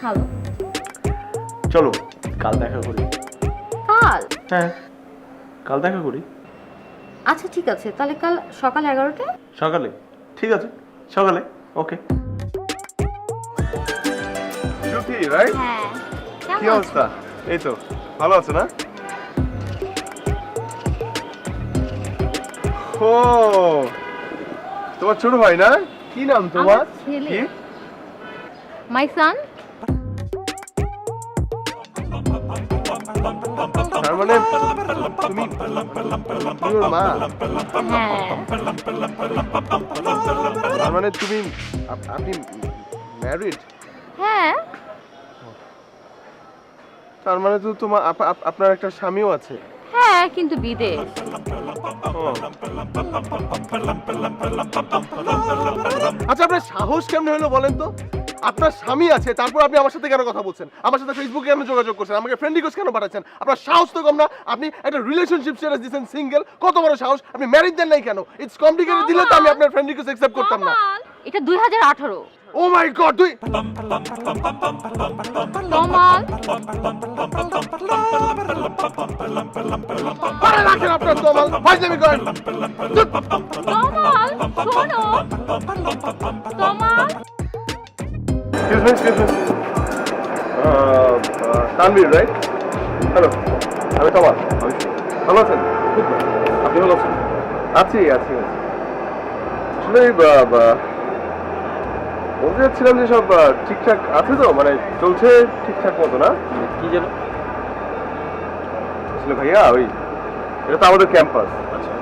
ভালো। চলো কাল দেখা করি। কাল? হ্যাঁ কাল দেখা করি। আচ্ছা ঠিক আছে, তাহলে কাল সকাল 11টায়। সকালে? ঠিক আছে সকালে, ওকে। শ্রুতি রাইট? হ্যাঁ। কি অবস্থা? এই তো ভালো আছো না? ও তোমার ছোট ভাই না? কি নাম তোমার? ছেলে। কি? মাই সান। তার মানে তুমি ওর মা? হ্যাঁ। তার মানে তুমি আপনি ম্যারিড? হ্যাঁ। তার মানে তো তোমার আপনার একটা স্বামীও আছে? হ্যাঁ, কিন্তু বিদেশ। আচ্ছা আপনার সাহস কেমনে হলো বলেন তো? আপনার স্বামী আছে, তারপর আপনি আমার সাথে কেন কথা বলছেন? আমার সাথে ফেসবুকে কেন যোগাযোগ করছেন? আমাকে ফ্রেন্ড রিকোয়েস্ট কেন পাঠাচ্ছেন? আপনার সাহস তো কম না? আপনি একটা রিলেশনশিপ স্ট্যাটাস দিয়েছেন সিঙ্গেল, কত বড় সাহস? আপনি ম্যারিড দেন নাই কেন? ইটস কমপ্লিকেটেড, দিলে তো আমি আপনার ফ্রেন্ড রিকোয়েস্ট অ্যাকসেপ্ট করতাম না। এটা 2018। ও মাই গড, তুই কমাল। পারে রাখেন আপনার দমাল ফাজলামি করেন। কমাল, শোনো। Kamal. Excuse me, Tanvir right? Hello, আমি তমাল। ভালো আছেন? খুব ভালো। আপনি ভালো আছেন? আছি। আসলে বলতে চাচ্ছিলাম যে সব ঠিকঠাক আছে তো, মানে চলছে ঠিকঠাক মতো না? কি যেন? আসলে ভাইয়া ওই এটা তো আমাদের ক্যাম্পাস। আচ্ছা।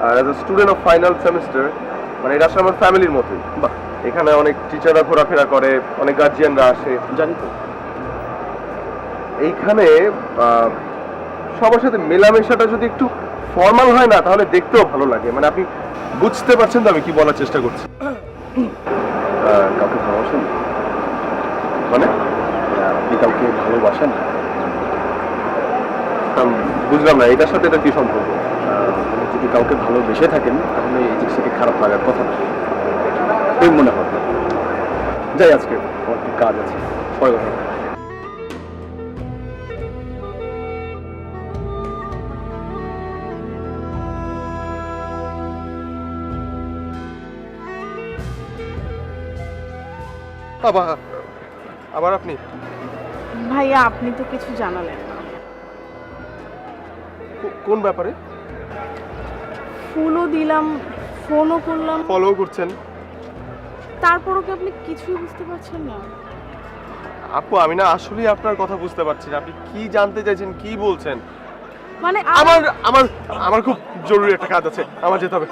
আর as a student of final semester, মানে এটা আসলে আমার ফ্যামিলির মতোই। বাহ, এখানে অনেক টিচাররা ঘোরাফেরা করে, অনেক গার্জিয়ানরা আসে। জানি তো। এইখানে সবার সাথে মেলামেশাটা যদি একটু ফর্মাল হয় না, তাহলে দেখতেও ভালো লাগে। মানে আপনি বুঝতে পারছেন তো আমি কি বলার চেষ্টা করছি? কাউকে ভালোবাসেন? মানে আপনি কাউকে ভালোবাসেন? বুঝলাম না, এটার সাথে এটা কি সম্পর্ক? যদি কাউকে ভালোবেসে থাকেন তাহলে এই জিনিসটাকে খারাপ লাগার কথা না, এই মনে হবে। যাই, আজকে আমার একটু কাজ আছে, পরে কথা হবে। আবার আপনি? ভাইয়া আপনি তো কিছু জানালেন না। কোন ব্যাপারে? ফুলও দিলাম, ফোনও করলাম, ফলো করছেন? তারপরও কি আপনি কিছুই বুঝতে পারছেন না? আপু আমি না আসলেই আপনার কথা বুঝতে পারছি না। আপনি কি জানতে চাইছেন, কি বলছেন? মানে আমার খুব জরুরি একটা কাজ আছে, আমার যেতে হবে।